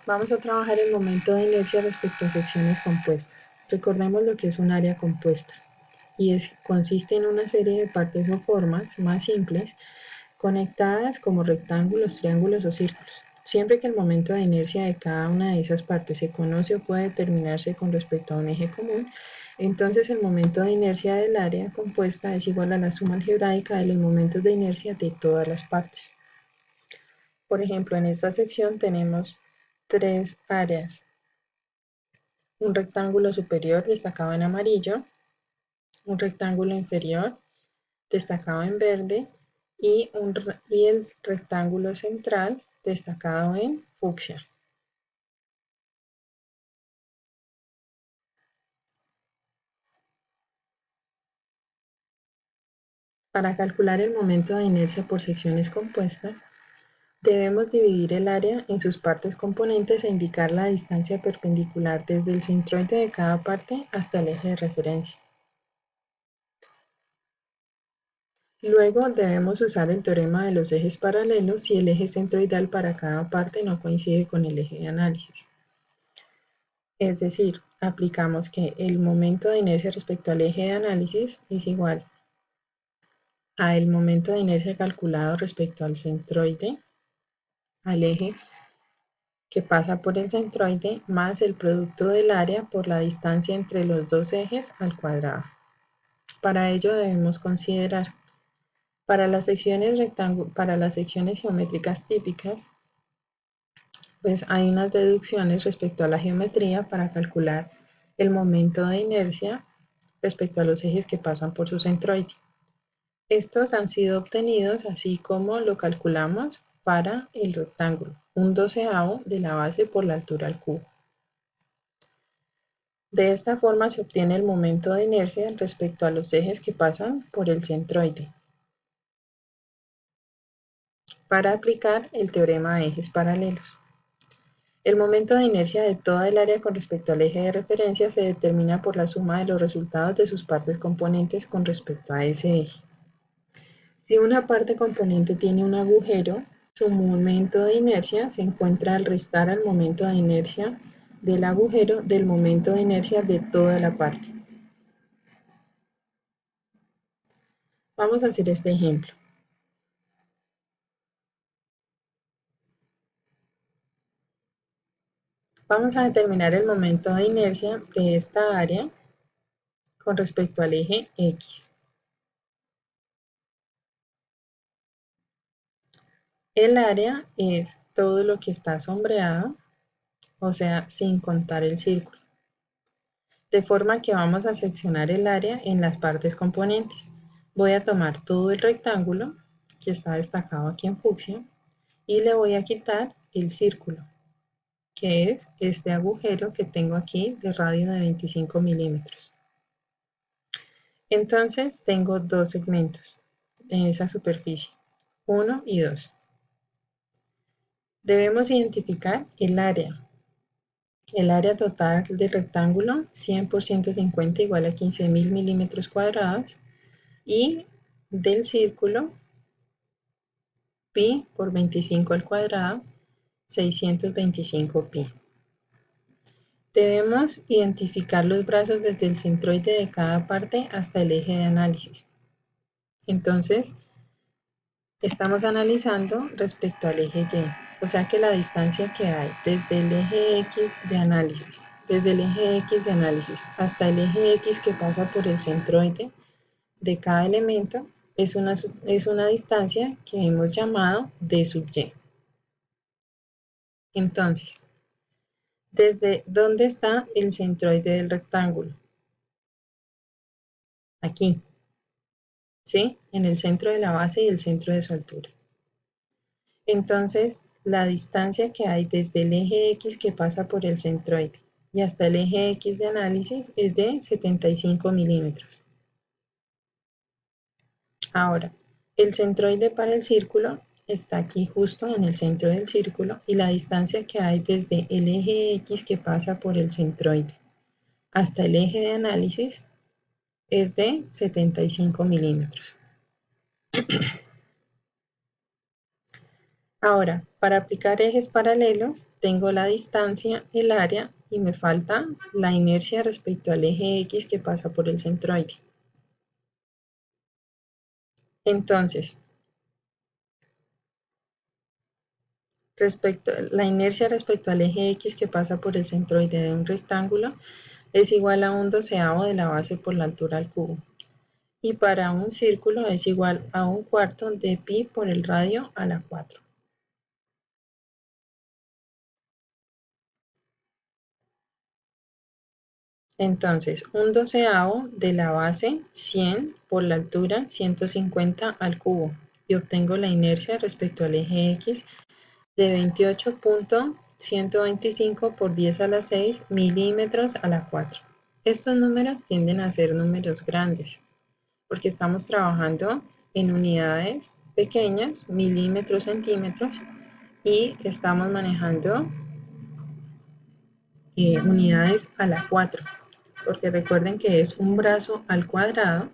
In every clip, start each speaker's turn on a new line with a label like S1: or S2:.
S1: Vamos a trabajar el momento de inercia respecto a secciones compuestas. Recordemos lo que es un área compuesta y consiste en una serie de partes o formas más simples conectadas como rectángulos, triángulos o círculos. Siempre que el momento de inercia de cada una de esas partes se conoce o puede determinarse con respecto a un eje común, entonces el momento de inercia del área compuesta es igual a la suma algebraica de los momentos de inercia de todas las partes. Por ejemplo, en esta sección tenemos tres áreas: un rectángulo superior destacado en amarillo, un rectángulo inferior destacado en verde y el rectángulo central destacado en fucsia. Para calcular el momento de inercia por secciones compuestas, debemos dividir el área en sus partes componentes e indicar la distancia perpendicular desde el centroide de cada parte hasta el eje de referencia. Luego debemos usar el teorema de los ejes paralelos si el eje centroidal para cada parte no coincide con el eje de análisis. Es decir, aplicamos que el momento de inercia respecto al eje de análisis es igual a el momento de inercia calculado respecto al centroide, al eje que pasa por el centroide, más el producto del área por la distancia entre los dos ejes al cuadrado. Para ello debemos considerar: para las secciones geométricas típicas, pues hay unas deducciones respecto a la geometría para calcular el momento de inercia respecto a los ejes que pasan por su centroide. Estos han sido obtenidos así como lo calculamos para el rectángulo: 1/12 de la base por la altura al cubo. De esta forma se obtiene el momento de inercia respecto a los ejes que pasan por el centroide, para aplicar el teorema de ejes paralelos. El momento de inercia de toda el área con respecto al eje de referencia se determina por la suma de los resultados de sus partes componentes con respecto a ese eje. Si una parte componente tiene un agujero, su momento de inercia se encuentra al restar al momento de inercia del agujero del momento de inercia de toda la parte. Vamos a hacer este ejemplo. Vamos a determinar el momento de inercia de esta área con respecto al eje X. El área es todo lo que está sombreado, o sea, sin contar el círculo. De forma que vamos a seccionar el área en las partes componentes. Voy a tomar todo el rectángulo que está destacado aquí en fucsia y le voy a quitar el círculo, que es este agujero que tengo aquí de radio de 25 milímetros. Entonces tengo dos segmentos en esa superficie, 1 y 2. Debemos identificar el área. El área total del rectángulo, 100 por 150 igual a 15.000 milímetros cuadrados, y del círculo, pi por 25 al cuadrado, 625 pi. Debemos identificar los brazos desde el centroide de cada parte hasta el eje de análisis. Entonces, estamos analizando respecto al eje Y, o sea que la distancia que hay desde el eje X de análisis, hasta el eje X que pasa por el centroide de cada elemento es una distancia que hemos llamado D sub Y. Entonces, ¿desde dónde está el centroide del rectángulo? Aquí, ¿sí? En el centro de la base y el centro de su altura. Entonces, la distancia que hay desde el eje X que pasa por el centroide y hasta el eje X de análisis es de 75 milímetros. Ahora, el centroide para el círculo está aquí justo en el centro del círculo y la distancia que hay desde el eje X que pasa por el centroide hasta el eje de análisis es de 75 milímetros. Ahora, para aplicar ejes paralelos, tengo la distancia, el área y me falta la inercia respecto al eje X que pasa por el centroide. Entonces, la inercia respecto al eje X que pasa por el centroide de un rectángulo es igual a 1/12 de la base por la altura al cubo. Y para un círculo es igual a 1/4 de pi por el radio a la 4. Entonces, 1/12 de la base 100 por la altura 150 al cubo y obtengo la inercia respecto al eje X de 28.125 por 10 a la 6 milímetros a la 4. Estos números tienden a ser números grandes porque estamos trabajando en unidades pequeñas, milímetros, centímetros, y estamos manejando unidades a la 4, porque recuerden que es un brazo al cuadrado,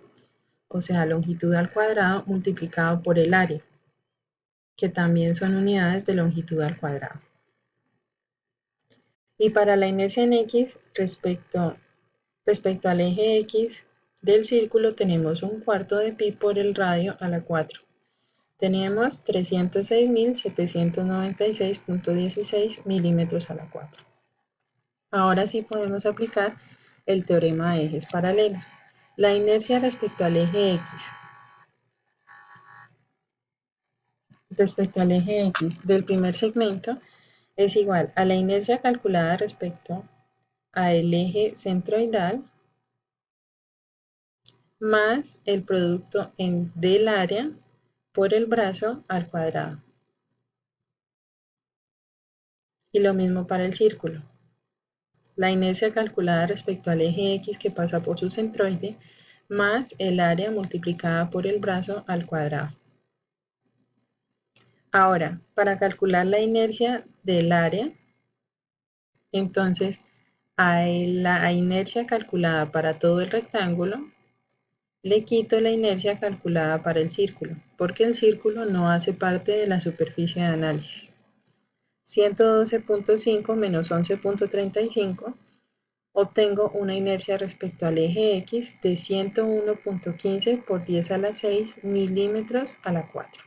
S1: o sea, longitud al cuadrado multiplicado por el área, que también son unidades de longitud al cuadrado. Y para la inercia en X, respecto al eje X del círculo, tenemos 1/4 de pi por el radio a la 4. Tenemos 306.796.16 milímetros a la 4. Ahora sí podemos aplicar el teorema de ejes paralelos. La inercia respecto al eje X del primer segmento es igual a la inercia calculada respecto al eje centroidal más el producto del área por el brazo al cuadrado. Y lo mismo para el círculo. La inercia calculada respecto al eje X que pasa por su centroide más el área multiplicada por el brazo al cuadrado. Ahora, para calcular la inercia del área, entonces a la inercia calculada para todo el rectángulo, le quito la inercia calculada para el círculo, porque el círculo no hace parte de la superficie de análisis. 112.5 menos 11.35, obtengo una inercia respecto al eje X de 101.15 por 10 a la 6 milímetros a la 4.